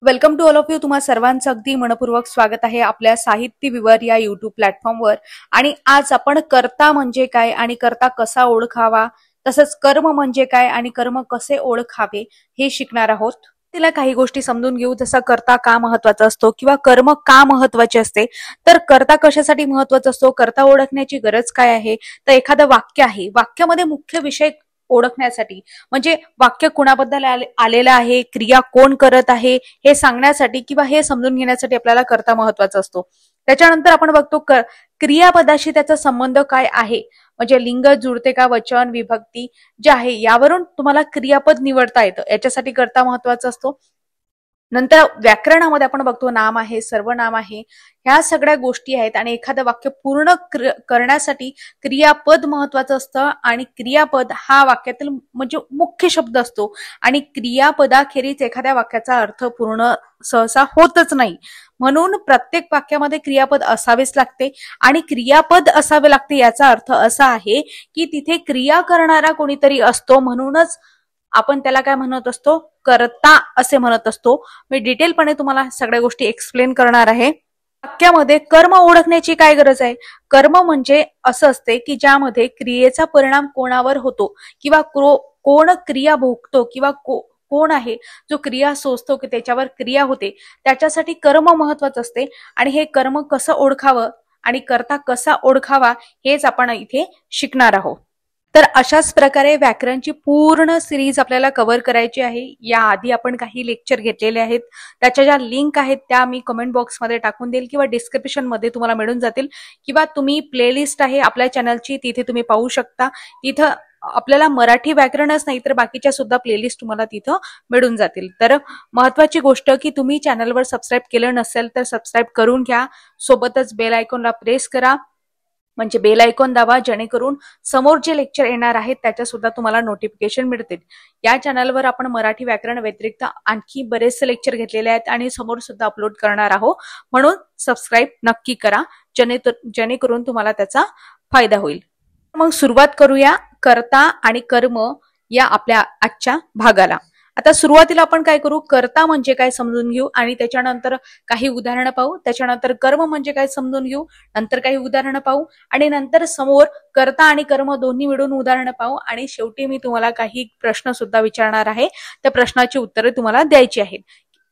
Welcome to all of you. तुम्हा सर्वांचं अगदी मनपूर्वक स्वागत आहे आपल्या साहित्य विवर या युट्यूब प्लॅटफॉर्मवर. आणि आज आपण कर्ता म्हणजे काय आणि कर्ता कसा ओळखावा, तसंच कर्म म्हणजे काय आणि कर्म कसे ओळखावे हे शिकणार आहोत. तिला काही गोष्टी समजून घेऊ, जसा कर्ता का महत्वाचा असतो किंवा कर्म का महत्वाचे असते, तर कर्ता कशासाठी महत्वाचा असतो, कर्ता ओळखण्याची गरज काय आहे. तर एखादं वाक्य आहे, वाक्यामध्ये मुख्य विषय ओळखण्यासाठी, म्हणजे वाक्य कुणाबद्दल आलेलं आहे, क्रिया कोण करत आहे हे सांगण्यासाठी किंवा हे समजून घेण्यासाठी आपल्याला कर्ता महत्वाचा असतो. त्याच्यानंतर आपण बघतो क्रियापदाशी त्याचा संबंध काय आहे, म्हणजे लिंग जुळते का, वचन, विभक्ती जे आहे यावरून तुम्हाला क्रियापद निवडता येतं, याच्यासाठी कर्ता महत्वाचा असतो. नंतर व्याकरणामध्ये आपण बघतो नाम आहे, सर्वनाम आहे, ह्या सगळ्या गोष्टी आहेत. आणि एखादं वाक्य पूर्ण करण्यासाठी क्रियापद महत्वाचं असतं. आणि क्रियापद हा वाक्यातील म्हणजे मुख्य शब्द असतो. आणि क्रियापदाखेरीज एखाद्या वाक्याचा अर्थ पूर्ण सहसा होतच नाही. म्हणून प्रत्येक वाक्यामध्ये क्रियापद असावेच लागते. आणि क्रियापद असावे लागते याचा अर्थ असा आहे की तिथे क्रिया करणारा कोणीतरी असतो, म्हणूनच आपण त्याला काय म्हणत असतो, कर्ता असे म्हणत असतो. मी डिटेलपणे तुम्हाला सगळ्या गोष्टी एक्सप्लेन करणार आहे. वाक्यामध्ये कर्म ओळखण्याची काय गरज आहे. कर्म म्हणजे असं असते की ज्यामध्ये क्रियेचा परिणाम कोणावर होतो किंवा कोण क्रिया भोगतो किंवा कोण आहे जो क्रिया सोसतो की त्याच्यावर क्रिया होते, त्याच्यासाठी कर्म महत्वाचं असते. आणि हे कर्म कसं ओळखावं आणि कर्ता कसा ओळखावा हेच आपण इथे शिकणार आहोत. तर अशाच प्रकारे व्याकरणची पूर्ण सिरीज आपल्याला कव्हर करायची आहे. याआधी आपण काही लेक्चर घेतलेले आहेत, त्याच्या ज्या लिंक आहेत त्या मी कमेंट बॉक्समध्ये टाकून देईल किंवा डिस्क्रिप्शन मध्ये तुम्हाला मिळून जातील, किंवा तुम्ही प्लेलिस्ट आहे आपल्या चॅनलची तिथे तुम्ही पाहू शकता. तिथं आपल्याला मराठी व्याकरणच नाही तर बाकीच्या सुद्धा प्लेलिस्ट तुम्हाला तिथं मिळून जातील. तर महत्वाची गोष्ट की तुम्ही चॅनलवर सबस्क्राईब केलं नसेल तर सबस्क्राईब करून घ्या. सोबतच बेल आयकॉनला प्रेस करा, म्हणजे बेल आयकॉन दाबा, जेणेकरून समोर जे लेक्चर येणार आहेत त्याच्या सुद्धा तुम्हाला नोटिफिकेशन मिळतील. या चॅनलवर आपण मराठी व्याकरण व्यतिरिक्त आणखी बरेचसे लेक्चर घेतलेले आहेत आणि समोर सुद्धा अपलोड करणार आहोत. म्हणून सबस्क्राईब नक्की करा, जेणेकरून तुम्हाला त्याचा फायदा होईल. मग सुरुवात करूया कर्ता आणि कर्म या आपल्या आजच्या भागाला. आता सुरुवातीला आपण काय करू, कर्ता म्हणजे काय समजून घेऊ आणि त्याच्यानंतर काही उदाहरणं पाहू. त्याच्यानंतर कर्म म्हणजे काय समजून घेऊ, नंतर काही उदाहरणं पाहू, आणि नंतर समोर कर्ता आणि कर्म दोन्ही मिळून उदाहरणं पाहू. आणि शेवटी मी तुम्हाला काही प्रश्न सुद्धा विचारणार आहे, त्या प्रश्नाची उत्तरे तुम्हाला द्यायची आहेत.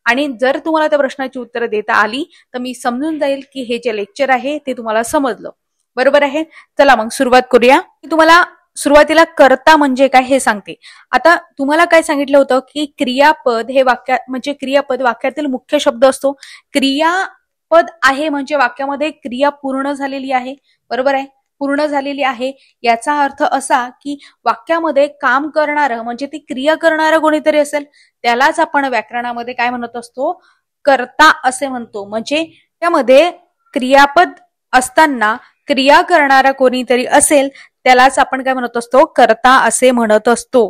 आणि जर तुम्हाला त्या प्रश्नाची उत्तरं देता आली तर मी समजून जाईल की हे जे लेक्चर आहे ते तुम्हाला समजलं. बरोबर आहे. चला मग सुरुवात करूया. मी तुम्हाला सुरुवातीला कर्ता म्हणजे काय हे सांगते. आता तुम्हाला काय सांगितलं होतं की क्रियापद हे वाक्यात, म्हणजे क्रियापद वाक्यातील मुख्य शब्द असतो. क्रियापद आहे म्हणजे वाक्यामध्ये क्रिया पूर्ण झालेली आहे. बरोबर आहे, पूर्ण झालेली आहे. याचा अर्थ असा की वाक्यामध्ये काम करणारं म्हणजे ती क्रिया करणारं कोणीतरी असेल, त्यालाच आपण व्याकरणामध्ये काय म्हणत असतो, कर्ता असे म्हणतो. म्हणजे त्यामध्ये क्रियापद असताना क्रिया करणारा कोणीतरी असेल त्यालाच आपण काय म्हणत असतो, कर्ता असे म्हणत असतो.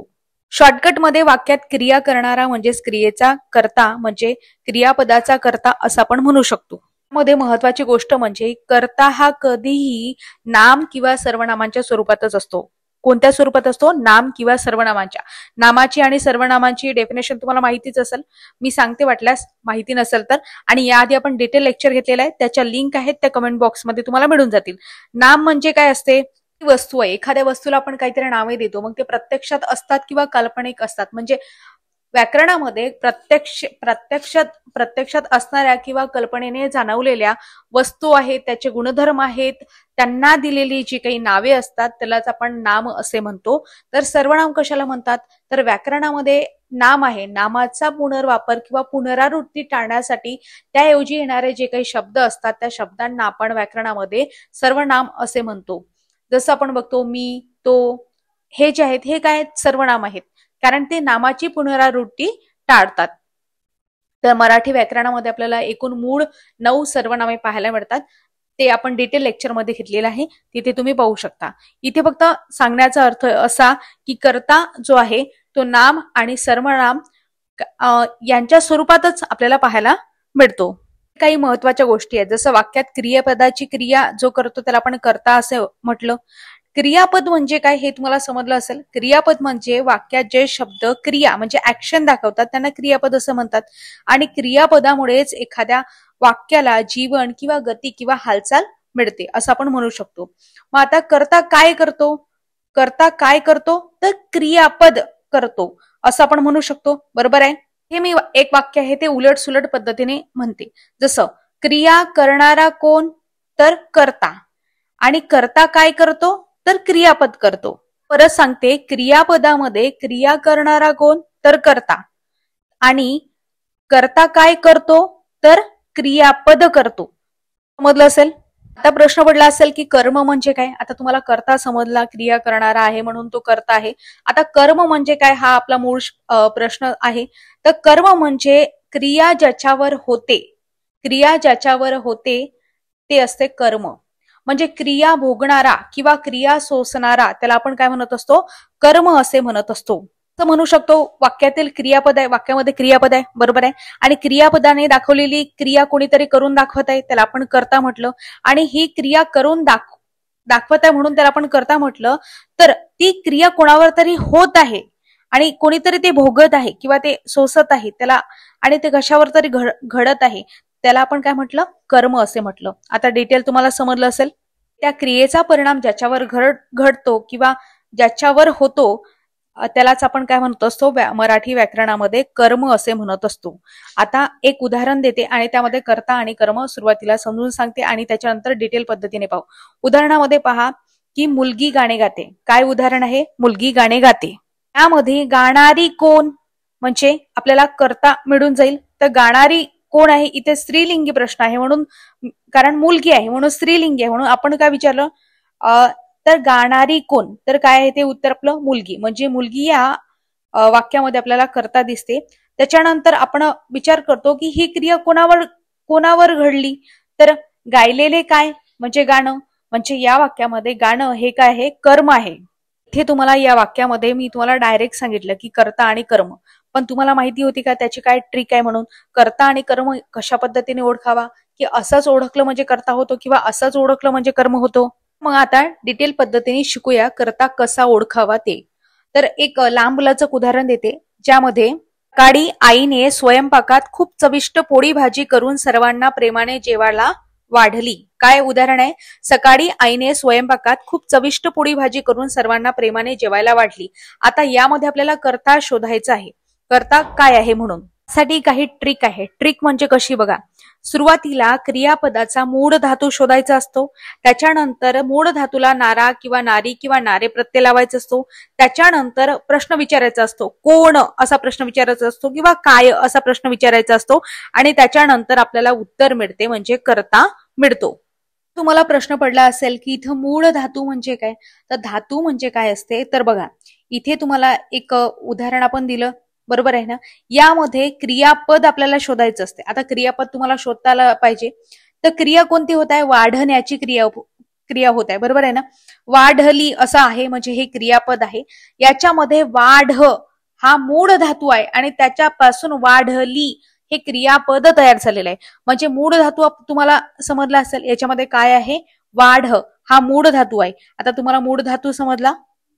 शॉर्टकटमध्ये वाक्यात क्रिया करणारा म्हणजेच क्रियेचा कर्ता म्हणजे क्रियापदाचा कर्ता असं आपण म्हणू शकतो. मध्ये महत्वाची गोष्ट म्हणजे कर्ता हा कधीही नाम किंवा सर्वनामांच्या स्वरूपातच असतो. कोणत्या स्वरूपात असतो, नाम किंवा सर्वनामांच्या. नामाची आणि सर्वनामांची डेफिनेशन तुम्हाला माहितीच असेल, मी सांगते वाटल्यास माहिती नसेल तर. आणि याआधी आपण डिटेल लेक्चर घेतलेला आहे, त्याच्या लिंक आहेत त्या कमेंट बॉक्समध्ये तुम्हाला मिळून जातील. नाम म्हणजे काय असते, वस्तू आहे. एखाद्या वस्तूला आपण काहीतरी नावे देतो, मग ते प्रत्यक्षात असतात किंवा काल्पनिक असतात. म्हणजे व्याकरणामध्ये प्रत्यक्षात असणाऱ्या किंवा कल्पनेने जाणवलेल्या वस्तू आहेत, त्याचे गुणधर्म आहेत, त्यांना दिलेली जी काही नावे असतात त्यालाच आपण नाम असे म्हणतो. तर सर्वनाम कशाला म्हणतात, तर व्याकरणामध्ये नाम आहे, नामाचा पुनर्वापर किंवा पुनरावृत्ती टाळण्यासाठी त्याऐवजी येणारे जे काही शब्द असतात त्या शब्दांना आपण व्याकरणामध्ये सर्वनाम असे म्हणतो. जसं आपण बघतो मी, तो, हे जे आहेत हे काय सर्वनाम आहेत, कारण ते नामाची पुनरावृत्ती टाळतात. तर मराठी व्याकरणामध्ये आपल्याला एकूण मूळ 9 सर्वनामे पाहायला मिळतात. ते आपण डिटेल लेक्चरमध्ये घेतलेलं आहे, तिथे तुम्ही पाहू शकता. इथे फक्त सांगण्याचा अर्थ असा की कर्ता जो आहे तो नाम आणि सर्वनाम यांच्या स्वरूपातच आपल्याला पाहायला मिळतो. काही महत्वाच्या गोष्टी आहेत, जसं वाक्यात क्रियापदाची क्रिया जो करतो त्याला आपण कर्ता असे म्हटलं. क्रियापद म्हणजे काय हे तुम्हाला समजलं असेल. क्रियापद म्हणजे वाक्यात जे शब्द क्रिया म्हणजे ऍक्शन दाखवतात त्यांना क्रियापद असं म्हणतात. आणि क्रियापदामुळेच एखाद्या वाक्याला जीवन किंवा गती किंवा हालचाल मिळते असं आपण म्हणू शकतो. मग आता करता काय करतो, करता काय करतो तर क्रियापद करतो असं आपण म्हणू शकतो. बरोबर आहे. हे मी एक वाक्य आहे ते उलट सुलट पद्धतीने म्हणते. जसं क्रिया करणारा कोण तर करता, आणि करता काय करतो तर क्रियापद करतो. परत सांगते, क्रियापदामध्ये क्रिया करणारा कोण तर करता, आणि करता काय करतो तर क्रियापद करतो. समजलं असेल. आता प्रश्न पडला असेल की कर्म म्हणजे काय. आता तुम्हाला करता समजला, क्रिया करणारा आहे म्हणून तो करता आहे. आता कर्म म्हणजे काय हा आपला मूळ प्रश्न आहे. तर कर्म म्हणजे क्रिया ज्याच्यावर होते, क्रिया ज्याच्यावर होते ते असते कर्म. म्हणजे क्रिया भोगणारा किंवा क्रिया सोसणारा त्याला आपण काय म्हणत असतो, कर्म असे म्हणत असतो. असं म्हणू शकतो वाक्यातील क्रियापद आहे, वाक्यामध्ये क्रियापद आहे. बरोबर आहे. आणि क्रियापदाने दाखवलेली क्रिया कोणीतरी करून दाखवत आहे त्याला आपण कर्ता म्हटलं. आणि ही क्रिया करून दाखवत आहे म्हणून त्याला आपण कर्ता म्हटलं. तर ती क्रिया कोणावर तरी होत आहे आणि कोणीतरी ते भोगत आहे किंवा ते सोसत आहे त्याला, आणि ते कशावर तरी घडत आहे त्याला आपण काय म्हटलं, कर्म असे म्हटलं. आता डिटेल तुम्हाला समजलं असेल. त्या क्रियेचा परिणाम ज्याच्यावर घडतो किंवा ज्याच्यावर होतो त्यालाच आपण काय म्हणत असतो, मराठी व्याकरणामध्ये कर्म असे म्हणत असतो. आता एक उदाहरण देते आणि त्यामध्ये कर्ता आणि कर्म सुरुवातीला समजून सांगते आणि त्याच्यानंतर डिटेल पद्धतीने पाहू. उदाहरणामध्ये पहा की मुलगी गाणे गाते. काय उदाहरण आहे, मुलगी गाणे गाते. त्यामध्ये गाणारी कोण म्हणजे आपल्याला कर्ता मिळून जाईल. तर गाणारी कोण आहे, इथे स्त्रीलिंगी प्रश्न आहे म्हणून, कारण मुलगी आहे म्हणून स्त्रीलिंगी आहे म्हणून आपण काय विचारलं, तर गाणारी कोण तर काय आहे ते उत्तर आपलं मुलगी. म्हणजे मुलगी या वाक्यामध्ये आपल्याला कर्ता दिसते. त्याच्यानंतर आपण विचार करतो की ही क्रिया कोणावर घडली, तर गायलेले काय म्हणजे गाणं. म्हणजे या वाक्यामध्ये गाणं हे काय आहे, कर्म आहे. इथे तुम्हाला या वाक्यामध्ये मी तुम्हाला डायरेक्ट सांगितलं की कर्ता आणि कर्म, पण तुम्हाला माहिती होती का त्याची काय ट्रिक आहे म्हणून. कर्ता आणि कर्म कशा पद्धतीने ओळखावा, की असंच ओळखलं म्हणजे कर्ता होतो किंवा असंच ओळखलं म्हणजे कर्म होतो. मग आता डिटेल पद्धतीने शिकूया कर्ता कसा ओळखावा ते. तर एक लांबलचक उदाहरण देते, ज्यामध्ये सकाळी आईने स्वयंपाकात खूप चविष्ट पोळी भाजी करून सर्वांना प्रेमाने जेवायला वाढली. काय उदाहरण आहे, सकाळी आईने स्वयंपाकात खूप चविष्ट पोळी भाजी करून सर्वांना प्रेमाने जेवायला वाढली. आता यामध्ये आपल्याला कर्ता शोधायचा आहे, कर्ता काय आहे म्हणून. साठी काही ट्रिक आहे. ट्रिक म्हणजे कशी बघा, सुरुवातीला क्रियापदाचा मूळ धातू शोधायचा असतो. त्याच्यानंतर मूळ धातूला नारा किंवा नारी किंवा नारे प्रत्यय लावायचा असतो. त्याच्यानंतर प्रश्न विचारायचा असतो, कोण असा प्रश्न विचारायचा असतो किंवा काय असा प्रश्न विचारायचा असतो, आणि त्याच्यानंतर आपल्याला उत्तर मिळते म्हणजे कर्ता मिळतो. तुम्हाला प्रश्न पडला असेल की इथं मूळ धातू म्हणजे काय, तर धातू म्हणजे काय असते तर बघा इथे तुम्हाला एक उदाहरण आपण दिलं. बरोबर आहे ना. यामध्ये क्रियापद आपल्याला शोधायचं असते. आता क्रियापद तुम्हाला शोधता आलं पाहिजे. तर क्रिया कोणती होत आहे, वाढण्याची क्रिया होत आहे. बरोबर आहे ना. वाढली असं आहे म्हणजे हे क्रियापद आहे. याच्यामध्ये वाढ हा मूळ धातू आहे आणि त्याच्यापासून वाढली हे क्रियापद तयार झालेलं आहे. म्हणजे मूळ धातू तुम्हाला समजला असेल. याच्यामध्ये काय आहे, वाढ हा मूळ धातू आहे. आता तुम्हाला मूळ धातू समजला.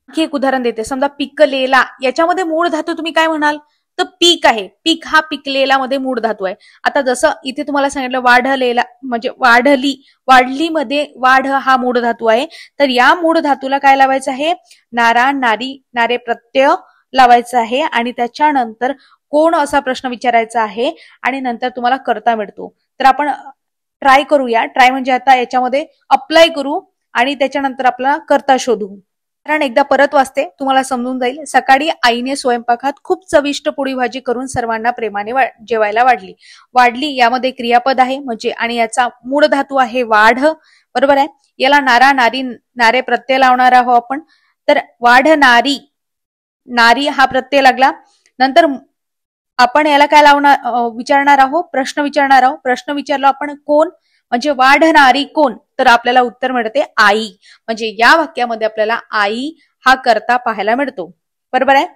आणखी एक उदाहरण देते. समजा पिकलेला, याच्यामध्ये मूळ धातू तुम्ही काय म्हणाल तर पीक आहे. पीक हा पिकलेला मध्ये मूळ धातू आहे. आता जसं इथे तुम्हाला सांगितलं वाढलेला म्हणजे वाढली, वाढली मध्ये वाढ हा मूळ धातू आहे. तर या मूळ धातूला काय लावायचं आहे, नारा नारी नारे प्रत्यय लावायचा आहे आणि त्याच्यानंतर कोण असा प्रश्न विचारायचा आहे आणि नंतर तुम्हाला कर्ता मिळतो. तर आपण ट्राय करूया. ट्राय म्हणजे आता याच्यामध्ये अप्लाय करू आणि त्याच्यानंतर आपल्याला कर्ता शोधू. कारण एकदा परत वाचते तुम्हाला समजून जाईल. सकाळी आईने स्वयंपाकात खूप चविष्ट पोळी भाजी करून सर्वांना प्रेमाने जेवायला वाढली. वाढली यामध्ये क्रियापद आहे म्हणजे, आणि याचा मूळ धातू आहे वाढ. बरोबर आहे. याला नारा नारी नारे प्रत्यय लावणार आहोत आपण. तर वाढ नारी, नारी हा प्रत्यय लागला. नंतर आपण याला काय विचारणार आहोत, प्रश्न विचारणार आहोत. प्रश्न विचारलो आपण कोण म्हणजे वाढणारी कोण, तर आपल्याला उत्तर मिळते आई. म्हणजे या वाक्यामध्ये आपल्याला आई हा कर्ता पाहायला मिळतो. बरोबर आहे.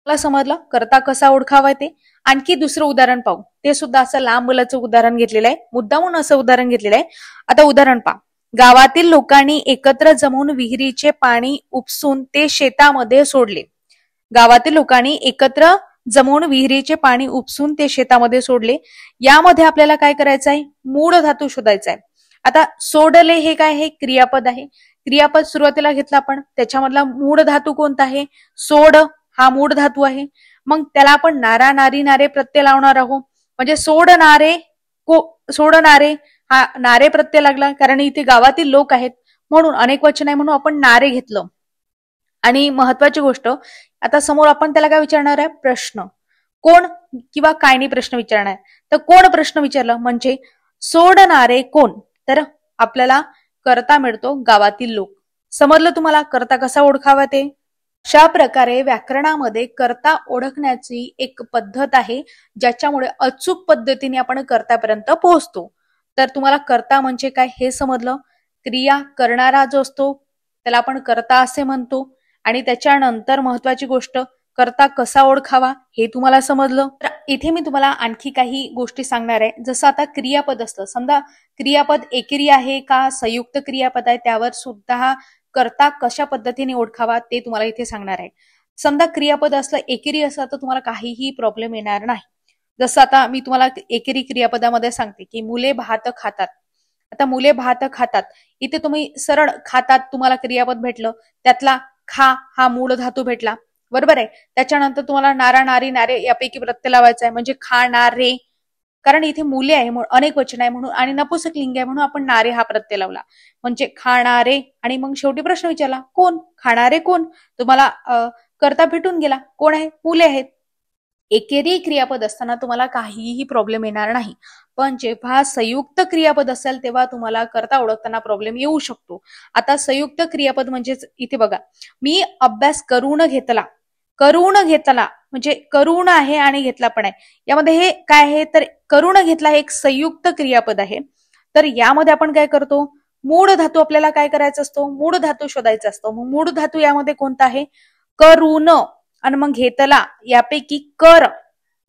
मला समजलं कर्ता कसा ओळखावा ते. आणखी दुसरं उदाहरण पाहू. ते सुद्धा असं लांब मुलाचं उदाहरण घेतलेलं आहे, मुद्दामून असं उदाहरण घेतलेलं आहे. आता उदाहरण पहा. गावातील लोकांनी एकत्र जमून विहिरीचे पाणी उपसून ते शेतामध्ये सोडले. गावातील लोकांनी एकत्र जमून विहिरीचे पाणी उपसून ते शेतामध्ये सोडले. यामध्ये आपल्याला काय करायचं आहे, मूळ धातू शोधायचा आहे. आता सोडले हे काय आहे, क्रियापद आहे. क्रियापद सुरुवातीला घेतला आपण, त्याच्यामधला मूळ धातू कोणता आहे, सोड हा मूळ धातू आहे. मग त्याला आपण नारा नारी नारे प्रत्यय लावणार आहोत. म्हणजे सोडणारे हा नारे प्रत्यय लागला, कारण इथे गावातील लोक आहेत म्हणून अनेक वचन आहे म्हणून आपण नारे घेतलं. आणि महत्वाची गोष्ट, आता समोर आपण त्याला काय विचारणार आहे, प्रश्न. कोण किंवा कायनी प्रश्न विचारणार आहे. तर कोण प्रश्न विचारलं म्हणजे सोडणारे कोण, तर आपल्याला कर्ता मिळतो गावातील लोक. समजलं तुम्हाला कर्ता कसा ओळखावा ते. अशा प्रकारे व्याकरणामध्ये कर्ता ओळखण्याची एक पद्धत आहे, ज्याच्यामुळे अचूक पद्धतीने आपण कर्त्यापर्यंत पोहोचतो. तर तुम्हाला कर्ता म्हणजे काय हे समजलं. क्रिया करणारा जो असतो त्याला आपण कर्ता असे म्हणतो. आणि त्याच्यानंतर महत्वाची गोष्ट, कर्ता कसा ओळखावा हे तुम्हाला समजलं. तर इथे मी तुम्हाला आणखी काही गोष्टी सांगणार आहे. जसं आता क्रियापद असतं, समजा क्रियापद एकेरी आहे का संयुक्त क्रियापद आहे, त्यावर सुद्धा कर्ता कशा पद्धतीने ओळखावा ते तुम्हाला इथे सांगणार आहे. समजा क्रियापद असलं एकेरी असलं तर तुम्हाला काहीही प्रॉब्लेम येणार नाही. जसं आता मी तुम्हाला एकेरी क्रियापदामध्ये सांगते की मुले भात खातात. आता मुले भात खातात, इथे तुम्ही सरळ खातात तुम्हाला क्रियापद भेटलं, त्यातला खा हा मूळ धातू भेटला, बरोबर आहे. त्याच्यानंतर तुम्हाला नारा नारी नारे यापैकी प्रत्यय लावायचा आहे, म्हणजे खाणारे, कारण इथे मुले आहे अनेक वचन आहे म्हणून आणि नपुंसक लिंग आहे म्हणून आपण नारे हा प्रत्यय लावला, म्हणजे खाणारे. आणि मग शेवटी प्रश्न विचारला कोण, खाणारे कोण, तुम्हाला कर्ता भेटून गेला, कोण आहे, मुले आहेत. एकेरी क्रियापद असताना तुम्हाला काहीही प्रॉब्लेम येणार नाही. पण जेव्हा संयुक्त क्रियापद असेल तेव्हा तुम्हाला कर्ता ओळखताना प्रॉब्लेम येऊ शकतो. आता संयुक्त क्रियापद म्हणजेच इथे बघा, मी अभ्यास करून घेतला. करून घेतला म्हणजे करून आहे आणि घेतला पण आहे. यामध्ये हे काय आहे तर करून घेतला हे एक संयुक्त क्रियापद आहे. तर यामध्ये आपण काय करतो, मूळ धातू आपल्याला काय करायचा असतो, मूळ धातू शोधायचा असतो. मग मूळ धातू यामध्ये कोणता आहे, करून. आणि मग घेतला यापैकी कर,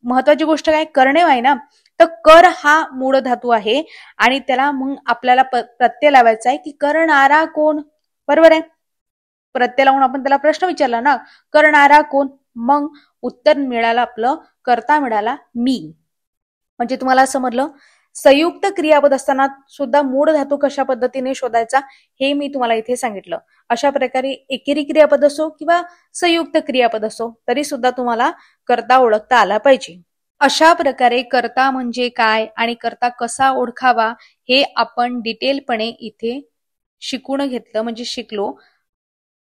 महत्वाची गोष्ट काय, करणे आहे ना, तर कर हा मूळ धातू आहे आणि त्याला मग आपल्याला प्रत्यय लावायचा आहे की करणारा कोण, बरोबर आहे. प्रत्यय लावून आपण त्याला प्रश्न विचारला ना, करणारा कोण, मग उत्तर मिळालं आपलं, कर्ता मिळाला मी. म्हणजे तुम्हाला समजलं, संयुक्त क्रियापद असताना सुद्धा मूळ धातू कशा पद्धतीने शोधायचा हे मी तुम्हाला इथे सांगितलं. अशा प्रकारे एकेरी क्रियापद असो किंवा संयुक्त क्रियापद असो तरी सुद्धा तुम्हाला कर्ता ओळखता आला पाहिजे. अशा प्रकारे कर्ता म्हणजे काय आणि कर्ता कसा ओळखावा हे आपण डिटेलपणे इथे शिकून घेतलं, म्हणजे शिकलो.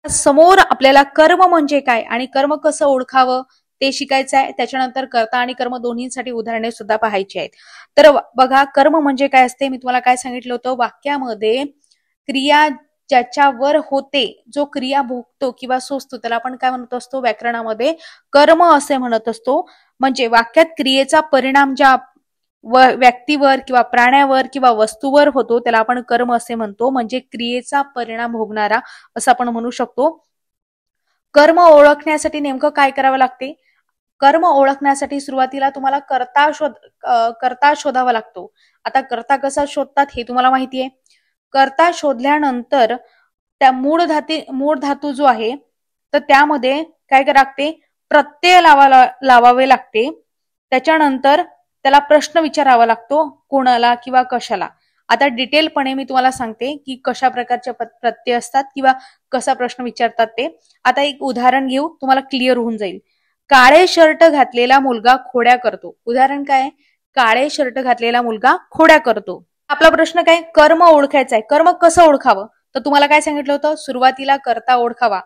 समोर आपल्याला कर्म म्हणजे काय आणि कर्म कसं ओळखावं ते शिकायचं आहे. त्याच्यानंतर कर्ता आणि कर्म दोन्हीसाठी उदाहरणे सुद्धा पाहायची आहेत. तर बघा, कर्म म्हणजे काय असते, मी तुम्हाला काय सांगितलं होतं, वाक्यामध्ये क्रिया ज्याच्यावर होते, जो क्रिया भोगतो किंवा सोसतो त्याला आपण काय म्हणत असतो, व्याकरणामध्ये कर्म असे म्हणत असतो. म्हणजे वाक्यात क्रियेचा परिणाम ज्या व्यक्तीवर किंवा प्राण्यावर किंवा वस्तूवर होतो त्याला आपण कर्म असे म्हणतो. म्हणजे क्रियेचा परिणाम भोगणारा असं आपण म्हणू शकतो. कर्म ओळखण्यासाठी नेमकं काय करावं लागते, कर्म ओळखण्यासाठी सुरुवातीला तुम्हाला कर्ता शोधावा लागतो. आता कर्ता कसा शोधतात हे तुम्हाला माहिती आहे. कर्ता शोधल्यानंतर त्या मूळ धातू जो आहे तर त्यामध्ये काय करावे लागते, प्रत्यय लावावे लागते. त्याच्यानंतर त्याला प्रश्न विचारावा लागतो, कोणाला किंवा कशाला. आता डिटेलपणे मी तुम्हाला सांगते की कशा प्रकारचे प्रत्यय असतात किंवा कसा प्रश्न विचारतात ते. आता एक उदाहरण घेऊ, तुम्हाला क्लिअर होऊन जाईल. काळे शर्ट घातलेला मुलगा खोड्या करतो. उदाहरण काय, काळे शर्ट घातलेला मुलगा खोड्या करतो. आपला प्रश्न काय, कर्म ओळखायचा आहे. कर्म कसं ओळखावं, तर तुम्हाला काय सांगितलं होतं, सुरुवातीला कर्ता ओळखावा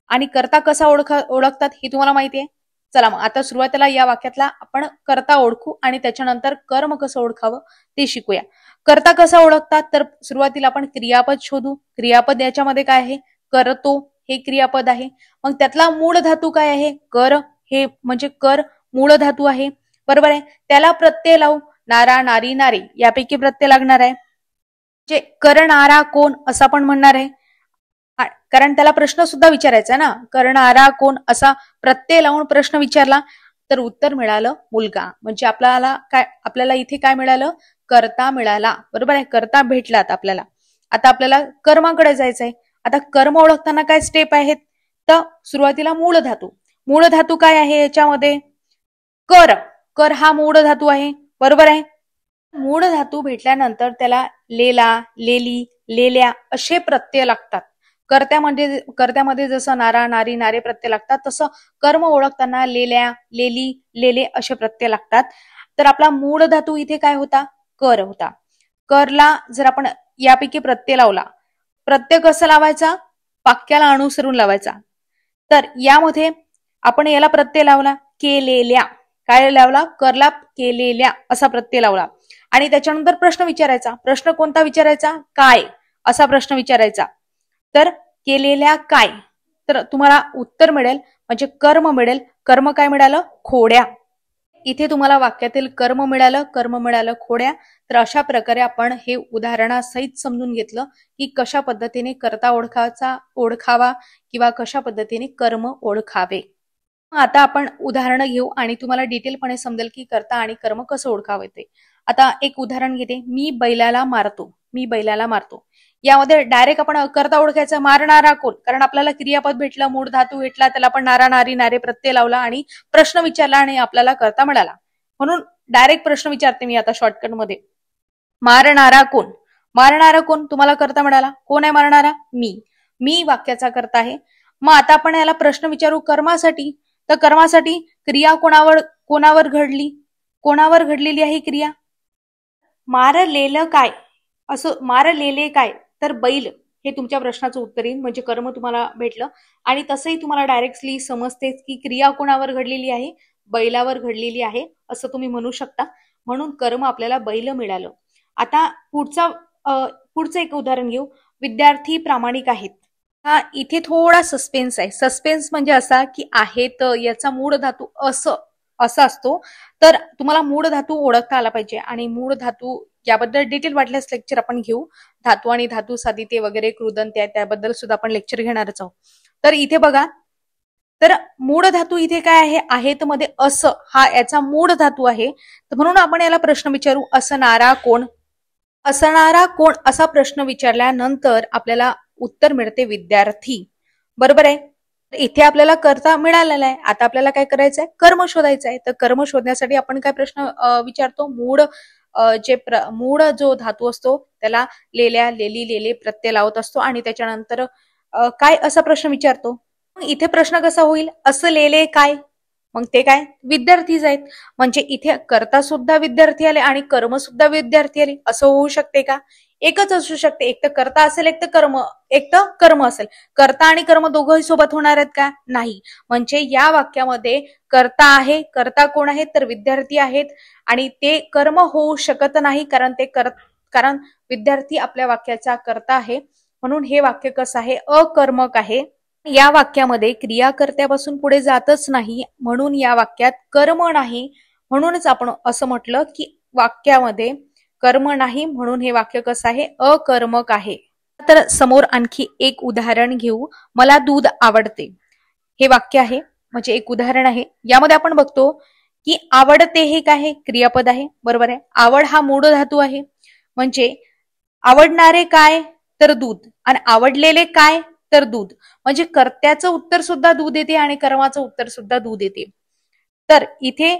आणि कर्ता कसा ओळखतात हे तुम्हाला माहिती आहे. चला मग आता सुरुवातीला या वाक्यातला आपण कर्ता ओळखू आणि त्याच्यानंतर कर्म कसं ओळखावं ते शिकूया. कर्ता कसा ओळखतात, तर सुरुवातीला आपण क्रियापद शोधू. क्रियापद याच्यामध्ये काय आहे, करतो हे क्रियापद आहे. मग त्यातला मूळ धातू काय आहे, कर, हे म्हणजे कर मूळ धातू आहे, बरोबर आहे. त्याला प्रत्यय लावू, नारा नारी नारे यापैकी प्रत्यय लागणार आहे. म्हणजे करणारा कोण असं आपण म्हणणार आहे, कारण त्याला प्रश्न सुद्धा विचारायचा ना, करणारा कोण असा प्रत्यय लावून प्रश्न विचारला तर उत्तर मिळालं मुलगा. म्हणजे आपल्याला इथे काय मिळालं, कर्ता मिळाला, बरोबर आहे. कर्ता भेटलात आपल्याला. आता आपल्याला कर्माकडे जायचंय. आता कर्म ओळखताना काय स्टेप आहेत? तर सुरुवातीला मूळ धातू. मूळ धातू काय आहे याच्यामध्ये? कर. कर हा मूळ धातू आहे, बरोबर आहे. मूळ धातू भेटल्यानंतर त्याला लेला, लेली, लेल्या असे प्रत्यय लागतात. कर्त्यामध्ये जसं नारा, नारी, नारे प्रत्यय लागतात, तसं कर्म ओळखताना लेल्या, लेली, लेले असे प्रत्यय लागतात. तर आपला मूळ धातू इथे काय होता? कर होता. करला जर आपण यापैकी प्रत्यय लावला, प्रत्यय कसा लावायचा? वाक्याला अनुसरून लावायचा. तर यामध्ये आपण याला प्रत्यय लावला केलेल्या. काय लावला? करला केलेल्या असा प्रत्यय लावला. आणि त्याच्यानंतर प्रश्न विचारायचा. प्रश्न कोणता विचारायचा? काय असा प्रश्न विचारायचा. तर केलेल्या काय, तर तुम्हाला उत्तर मिळेल म्हणजे कर्म मिळेल. कर्म काय मिळालं? खोड्या. इथे तुम्हाला वाक्यातील कर्म मिळालं खोड्या. तर अशा प्रकारे आपण हे उदाहरणासहित समजून घेतलं की कशा पद्धतीने कर्ता ओळखावा किंवा कशा पद्धतीने कर्म ओळखावे. आता आपण उदाहरणं घेऊ आणि तुम्हाला डिटेलपणे समजेल की कर्ता आणि कर्म कसं ओळखावं ते. आता एक उदाहरण घेते. मी बैलाला मारतो. यामध्ये डायरेक्ट आपण कर्ता ओळखायचा. मारणारा कोण? कारण आपल्याला क्रियापद भेटलं, मूळ धातू भेटला, त्याला आपण नारा, नारी, नारे प्रत्यय लावला आणि प्रश्न विचारला आणि आपल्याला कर्ता मिळाला. म्हणून डायरेक्ट प्रश्न विचारते मी आता शॉर्टकट मध्ये. मारणारा कोण? मारणारा कोण? तुम्हाला कर्ता मिळाला. कोण आहे मारणारा? मी वाक्याचा कर्ता आहे. मग आता आपण याला प्रश्न विचारू कर्मासाठी. तर कर्मासाठी क्रिया कोणावर घडलेली आहे क्रिया? मारलेलं काय? असं मारलेले काय? तर बैल हे तुमच्या प्रश्नाचं उत्तर येईल. म्हणजे कर्म तुम्हाला भेटलं. आणि तसंही तुम्हाला डायरेक्टली समजते की क्रिया कोणावर घडलेली आहे? बैलावर घडलेली आहे असं तुम्ही म्हणू शकता. म्हणून कर्म आपल्याला बैल मिळालं. आता पुढचं एक उदाहरण घेऊ. विद्यार्थी प्रामाणिक आहेत. हा इथे थोडा सस्पेन्स आहे. सस्पेन्स म्हणजे असा की आहेत याचा मूळ धातू असा असतो. तर तुम्हाला मूळ धातू ओळखता आला पाहिजे. आणि मूळ धातू याबद्दल डिटेल वाटल्यास लेक्चर आपण घेऊ. धातू आणि धातू साधिते वगैरे कृदंत त्याबद्दल सुद्धा आपण लेक्चर घेणारच आहोत. तर इथे बघा, तर मूळ धातू इथे काय आहे? आहेत मध्ये असं हा याचा मूळ धातू आहे. तर म्हणून आपण याला प्रश्न विचारू. असणारा कोण? असणारा कोण असा प्रश्न विचारल्यानंतर आपल्याला उत्तर मिळते विद्यार्थी, बरोबर आहे. इथे आपल्याला कर्ता मिळालेला आहे. आता आपल्याला काय करायचंय? कर्म शोधायचं आहे. तर कर्म शोधण्यासाठी आपण काय प्रश्न विचारतो? मूळ जो धातू असतो त्याला लेल्या, लेली, लेले प्रत्यय लावत असतो आणि त्याच्यानंतर काय असा प्रश्न विचारतो. इथे प्रश्न कसा होईल? असं लेले काय? मग ते काय? विद्यार्थीच आहेत. म्हणजे इथे कर्ता सुद्धा विद्यार्थी आले आणि कर्म सुद्धा विद्यार्थी आले. असं होऊ शकते का? एकच असू शकते. एक तर कर्ता असेल, एक तर कर्म असेल. कर्ता आणि कर्म दोघंही सोबत होणार आहेत का? नाही. म्हणजे या वाक्यामध्ये कर्ता आहे. कर्ता कोण आहे? तर विद्यार्थी आहेत. आणि ते कर्म होऊ शकत नाही कारण विद्यार्थी आपल्या वाक्याचा कर्ता आहे. म्हणून हे वाक्य कसं आहे? अकर्मक आहे. या वाक्यामध्ये क्रिया कर्त्यापासून पुढे जातच नाही. म्हणून या वाक्यात कर्म नाही. म्हणूनच आपण असं म्हटलं की वाक्यामध्ये कर्म नाही. म्हणून हे वाक्य कसं आहे? अकर्मक आहे. तर समोर आणखी एक उदाहरण घेऊ. मला दूध आवडते. हे वाक्य आहे, म्हणजे एक उदाहरण आहे. यामध्ये आपण बघतो की आवडते हे काय आहे? क्रियापद आहे, बरोबर आहे. आवड हा मूळ धातू आहे. म्हणजे आवडणारे काय? तर दूध. आणि आवडलेले काय? तर दूध. म्हणजे कर्त्याचं उत्तर सुद्धा दूध येते आणि कर्माचं उत्तर सुद्धा दूध येते. तर इथे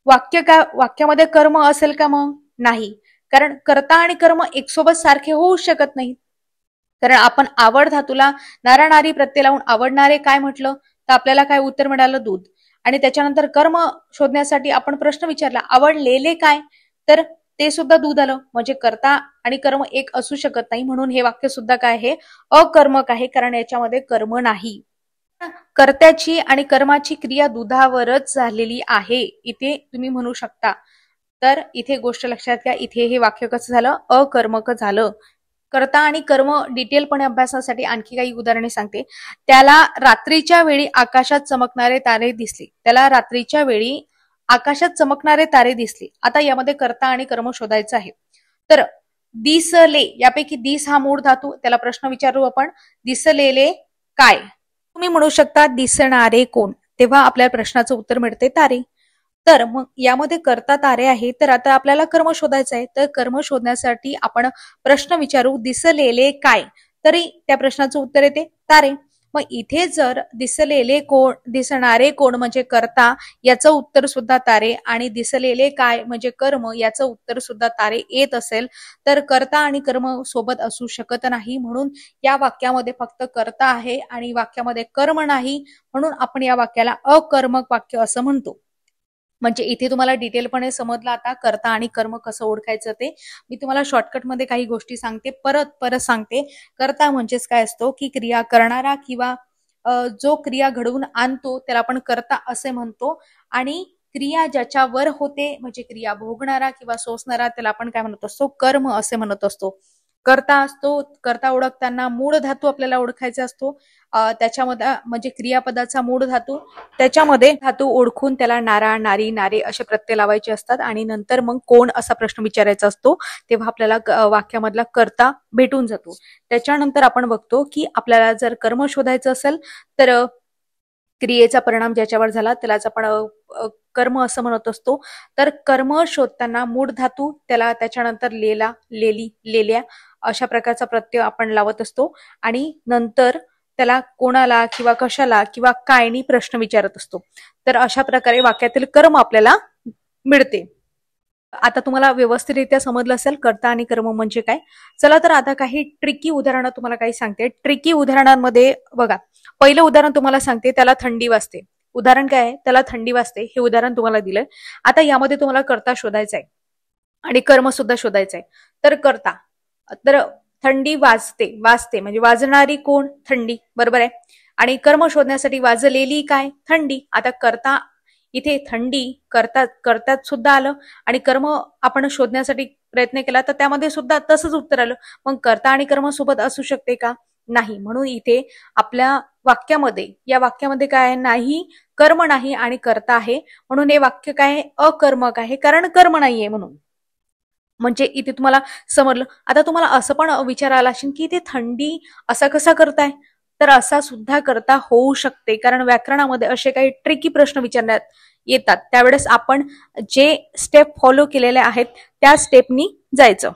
वाक्यामध्ये कर्म असेल का? मग नाही. कारण कर्ता आणि कर्म एकसोबत सारखे होऊ शकत नाही. कारण आपण आवड धातूला नारा, नारी प्रत्यय लावून आवडणारे काय म्हटलं तर आपल्याला काय उत्तर मिळालं? दूध. आणि त्याच्यानंतर कर्म शोधण्यासाठी आपण प्रश्न विचारला, आवडलेले काय? तर ते सुद्धा दूध आलं. म्हणजे कर्ता आणि कर्म एक असू शकत नाही. म्हणून हे वाक्य सुद्धा काय आहे? अकर्मक आहे. कारण याच्यामध्ये कर्म नाही. कर्त्याची आणि कर्माची क्रिया दुधावरच झालेली आहे इथे तुम्ही म्हणू शकता. तर इथे गोष्ट लक्षात घ्या. इथे हे वाक्य कसं झालं? अकर्मक झालं. कर्ता आणि कर्म डिटेलपणे अभ्यासासाठी आणखी काही उदाहरणे सांगते. त्याला रात्रीच्या वेळी आकाशात चमकणारे तारे दिसले. आता यामध्ये कर्ता आणि कर्म शोधायचं आहे. तर दिसले, यापैकी दिस हा मूळ धातू, त्याला प्रश्न विचारू आपण. दिसलेले काय? तुम्ही म्हणू शकता दिसणारे कोण? तेव्हा आपल्या प्रश्नाचं उत्तर मिळते तारे. तर मग यामध्ये कर्ता तारे आहे, तर आता आपल्याला कर्म शोधायचं आहे. तर कर्म शोधण्यासाठी आपण प्रश्न विचारू, दिसलेले काय? तरी त्या प्रश्नाचं उत्तर येते तारे. मग इथे जर दिसलेले कोण, दिसणारे कोण म्हणजे कर्ता, याचं उत्तर सुद्धा तारे, आणि दिसलेले काय म्हणजे कर्म, याचं उत्तर सुद्धा तारे येत असेल, तर कर्ता आणि कर्म सोबत असू शकत नाही. म्हणून या वाक्यामध्ये फक्त कर्ता आहे आणि वाक्यामध्ये कर्म नाही, म्हणून आपण या वाक्याला अकर्मक वाक्य असं म्हणतो. म्हणजे इथे तुम्हाला डिटेलपणे समजलं आता कर्ता आणि कर्म कसं ओळखायचं ते. मी तुम्हाला शॉर्टकटमध्ये काही गोष्टी सांगते, परत परत सांगते. कर्ता म्हणजेच काय असतो की क्रिया करणारा किंवा जो क्रिया घडवून आणतो त्याला आपण कर्ता असे म्हणतो, आणि क्रिया ज्याच्यावर होते म्हणजे क्रिया भोगणारा किंवा सोसणारा त्याला आपण काय म्हणत असतो, कर्म असे म्हणत असतो. कर्ता असतो, कर्ता ओळखताना मूळ धातू आपल्याला ओळखायचा असतो. त्याच्यामध्ये म्हणजे क्रियापदाचा मूळ धातू, त्याच्यामध्ये धातू ओळखून त्याला नारा, नारी, नारे असे प्रत्यय लावायचे असतात, आणि नंतर मग कोण असा प्रश्न विचारायचा असतो, तेव्हा आपल्याला वाक्यामधला कर्ता भेटून जातो. त्याच्यानंतर आपण बघतो की आपल्याला जर कर्म शोधायचं असेल तर क्रियेचा परिणाम ज्याच्यावर झाला त्यालाच आपण कर्म असं म्हणत असतो. तर कर्म शोधताना मूळ धातू, त्याला त्याच्यानंतर लेला, लेली, लेल्या अशा प्रकारचा प्रत्यय आपण लावत असतो, आणि नंतर त्याला कोणाला किंवा कशाला किंवा कायनी प्रश्न विचारत असतो. तर अशा प्रकारे वाक्यातील कर्म आपल्याला मिळते. आता तुम्हाला व्यवस्थितरित्या समजलं असेल कर्ता आणि कर्म म्हणजे काय. चला तर आता काही ट्रिकी उदाहरणं तुम्हाला काही सांगते. ट्रिकी उदाहरणांमध्ये बघा, पहिलं उदाहरण तुम्हाला सांगते, त्याला थंडी वाजते. उदाहरण काय आहे, त्याला थंडी वाजते, हे उदाहरण तुम्हाला दिलंय. आता यामध्ये तुम्हाला कर्ता शोधायचा आहे आणि कर्म सुद्धा शोधायचं आहे. तर कर्ता, तर थंडी वाजते, वाजते म्हणजे वाजणारी कोण, थंडी, बरोबर आहे. आणि कर्म शोधण्यासाठी वाजलेली काय, थंडी. आता कर्ता इथे थंडी कर्तात सुद्धा आलं, आणि कर्म आपण शोधण्यासाठी प्रयत्न केला तर त्यामध्ये सुद्धा तसंच उत्तर आलं. मग कर्ता आणि कर्म सोबत असू शकते का, नाही. म्हणून इथे आपल्या वाक्यामध्ये, या वाक्यामध्ये काय आहे, नाही, कर्म नाही आणि कर्ता आहे, म्हणून हे वाक्य काय आहे, अकर्मक आहे, कारण कर्म नाहीये म्हणून. म्हणजे इथे तुम्हाला समजलं. आता तुम्हाला असं पण विचार आला असेल की इथे थंडी असा कसा करताय, तर असा सुद्धा करता होऊ शकते, कारण व्याकरणामध्ये असे काही ट्रिकी प्रश्न विचारण्यात येतात. त्यावेळेस आपण जे स्टेप फॉलो केलेले आहेत त्या स्टेपनी जायचं.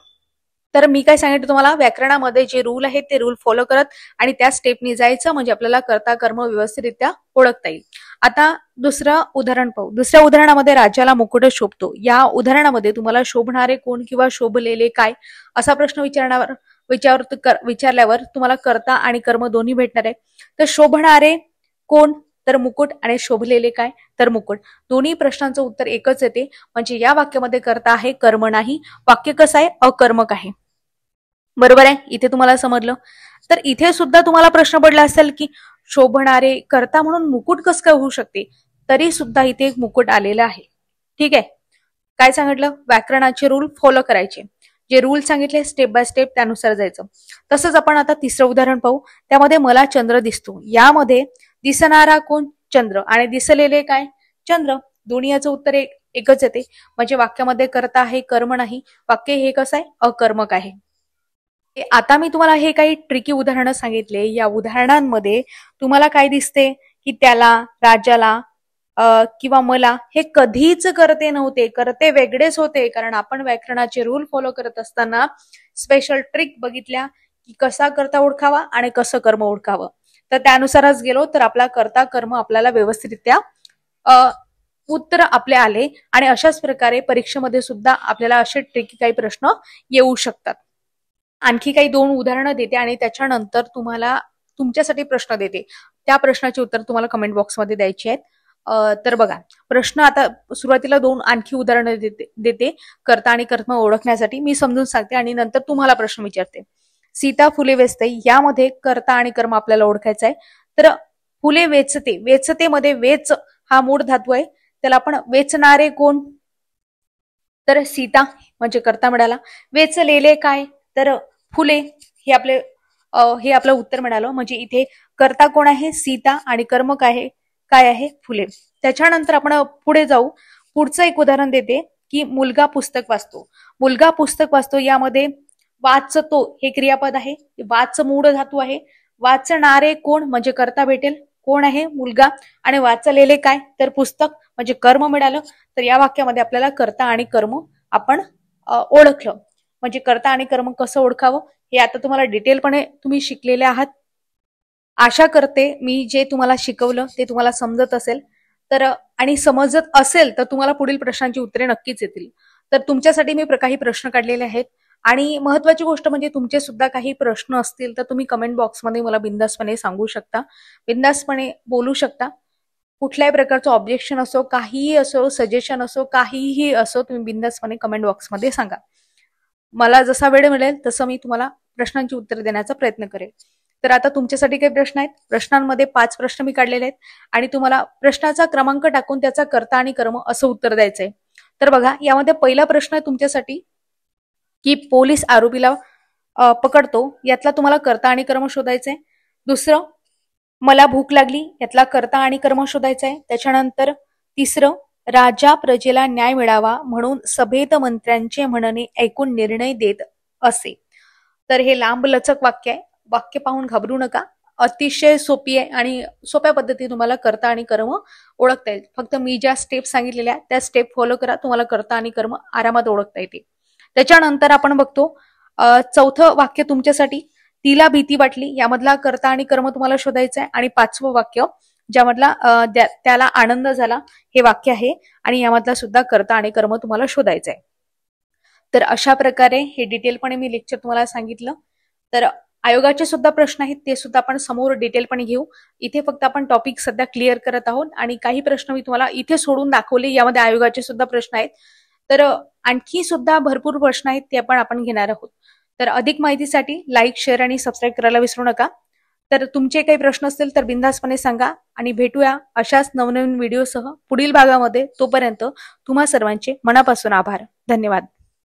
तर मी काय सांगितलं तुम्हाला, व्याकरणामध्ये जे रूल आहेत ते रूल फॉलो करत आणि त्या स्टेपनी जायचं, म्हणजे आपल्याला कर्ता कर्म व्यवस्थितरित्या ओळखता येईल. आता दुसरं उदाहरण पाहू. दुसऱ्या उदाहरणामध्ये राजाला मुकुट शोभतो. या उदाहरणामध्ये तुम्हाला शोभणारे कोण किंवा शोभलेले काय असा प्रश्न विचारल्यावर तुम्हाला कर्ता आणि कर्म दोन्ही भेटणार आहे. तर शोभणारे कोण, तर मुकुट, आणि शोभलेले काय, तर मुकुट. दोन्ही प्रश्नांचं उत्तर एकच येते, म्हणजे या वाक्यामध्ये कर्ता आहे, कर्म नाही. वाक्य कसं आहे, अकर्मक आहे. बरोबर आहे, इथे तुम्हाला समजलं. तर इथे सुद्धा तुम्हाला प्रश्न पडला असेल की शोभणारे कर्ता म्हणून मुकुट कसं काय होऊ शकते, तरी सुद्धा इथे एक मुकुट आलेलं आहे. ठीक आहे. काय सांगितलं, व्याकरणाचे रूल फॉलो करायचे, जे रूल सांगितले स्टेप बाय स्टेप त्यानुसार जायचं. तसंच आपण आता तिसरं उदाहरण पाहू. त्यामध्ये मला चंद्र दिसतो. यामध्ये दिसणारा कोण, चंद्र, आणि दिसलेले काय, चंद्र. दोन्ही याचं उत्तर एकच येते, म्हणजे वाक्यामध्ये कर्ता आहे, कर्म नाही. वाक्य हे कसं आहे, अकर्मक आहे. आता मी तुम्हाला हे काही ट्रिकी उदाहरणं सांगितले. या उदाहरणांमध्ये तुम्हाला काय दिसते की त्याला, राजाला किंवा मला हे कधीच करते नव्हते, करते वेगळेच होते. कारण आपण व्याकरणाचे रूल फॉलो करत असताना स्पेशल ट्रिक बघितल्या की कसा कर्ता ओळखावा आणि कसं कर्म ओळखावं. तर त्यानुसारच गेलो तर आपला कर्ता कर्म आपल्याला व्यवस्थितरित्या उत्तर आपले आले, आणि अशाच प्रकारे परीक्षेमध्ये सुद्धा आपल्याला असे ट्रिकी काही प्रश्न येऊ शकतात. आणखी काही 2 उदाहरणं देते आणि त्याच्यानंतर तुम्हाला तुमच्यासाठी प्रश्न देते. त्या प्रश्नाचे उत्तर तुम्हाला कमेंट बॉक्समध्ये द्यायचे आहेत. तर बघा, प्रश्न आता सुरुवातीला 2 आणखी उदाहरणं देते कर्ता आणि कर्म ओळखण्यासाठी. मी समजून सांगते आणि नंतर तुम्हाला प्रश्न विचारते. सीता फुले वेचते. यामध्ये कर्ता आणि कर्म आपल्याला ओळखायचा आहे. तर फुले वेचते, वेचतेमध्ये वेच हा मूळ धातू आहे, त्याला आपण वेचणारे कोण, तर सीता म्हणजे कर्ता मिळाला. वेचलेले काय, तर फुले, हे आपलं उत्तर मिळालं. म्हणजे इथे कर्ता कोण आहे, सीता, आणि कर्म काय आहे, फुले. त्याच्यानंतर आपण पुढे जाऊ. पुढचं एक उदाहरण देते की मुलगा पुस्तक वाचतो. मुलगा पुस्तक वाचतो, यामध्ये वाचतो हे क्रियापद आहे, वाच मूळ धातू आहे. वाचणारे कोण म्हणजे कर्ता भेटेल, कोण आहे? मुलगा. आणि वाचलेले काय? तर पुस्तक. म्हणजे कर्म मिळालं. तर या वाक्यामध्ये आपल्याला कर्ता आणि कर्म आपण ओळखलं. म्हणजे कर्ता आणि कर्म कसं ओळखावं हे आता तुम्हाला डिटेलपणे तुम्ही शिकलेले आहात. आशा करते मी जे तुम्हाला शिकवलं ते तुम्हाला समजत असेल. तर आणि समजत असेल तर तुम्हाला पुढील प्रश्नांची उत्तरे नक्कीच येतील. तर तुमच्यासाठी मी काही प्रश्न काढलेले आहेत. आणि महत्वाची गोष्ट म्हणजे तुमचे सुद्धा काही प्रश्न असतील तर तुम्ही कमेंट बॉक्समध्ये मला बिंदासपणे सांगू शकता, बिंदासपणे बोलू शकता. कुठल्याही प्रकारचं ऑब्जेक्शन असो, काहीही असो, सजेशन असो, काहीही असो, तुम्ही बिंदासपणे कमेंट बॉक्समध्ये सांगा. मला जसा वेळ मिळेल तसं मी तुम्हाला प्रश्नांची उत्तरे देण्याचा प्रयत्न करेल. तर आता तुमच्यासाठी काही प्रश्न आहेत. प्रश्नांमध्ये 5 प्रश्न मी काढलेले आहेत आणि तुम्हाला प्रश्नाचा क्रमांक टाकून त्याचा कर्ता आणि कर्म असं उत्तर द्यायचंय. तर बघा, यामध्ये पहिला प्रश्न आहे तुमच्यासाठी की पोलीस आरोपीला पकडतो, यातला तुम्हाला कर्ता आणि कर्म शोधायचंय. दुसरं, मला भूक लागली, यातला कर्ता आणि कर्म शोधायचंय. त्याच्यानंतर तिसरं, राजा प्रजेला न्याय मिळावा म्हणून सभेत मंत्र्यांचे म्हणणे ऐकून निर्णय देत असे. तर हे लांब लचक वाक्य आहे. वाक्य पाहून घाबरू नका. अतिशय सोपी आहे आणि सोप्या पद्धतीने तुम्हाला कर्ता आणि कर्म ओळखता येईल. फक्त मी ज्या स्टेप सांगितलेल्या त्या स्टेप फॉलो करा, तुम्हाला कर्ता आणि कर्म आरामात ओळखता येते. त्याच्यानंतर आपण बघतो चौथं वाक्य तुमच्यासाठी, तिला भीती वाटली, यामधला कर्ता आणि कर्म तुम्हाला शोधायचं आहे. आणि 5वं वाक्य ज्यामधला त्याला आनंद झाला हे वाक्य आहे आणि यामधला सुद्धा कर्ता आणि कर्म तुम्हाला शोधायचं आहे. तर अशा प्रकारे हे डिटेलपणे मी लेक्चर तुम्हाला सांगितलं. तर आयोगाचे सुद्धा प्रश्न आहेत, ते सुद्धा आपण समोर डिटेलपणे घेऊ. इथे फक्त आपण टॉपिक सध्या क्लिअर करत आहोत आणि काही प्रश्न मी तुम्हाला इथे सोडून दाखवले, यामध्ये आयोगाचे सुद्धा प्रश्न आहेत. तर आणखी सुद्धा भरपूर प्रश्न आहेत, ते आपण घेणार आहोत. तर अधिक माहितीसाठी लाईक, शेअर आणि सबस्क्राईब करायला विसरू नका. तर तुमचे काही प्रश्न असतील तर बिनधास्तपणे सांगा आणि भेटूया अशाच नवनवीन व्हिडिओसह पुढील भागामध्ये. तोपर्यंत तुम्हा सर्वांचे मनापासून आभार. धन्यवाद.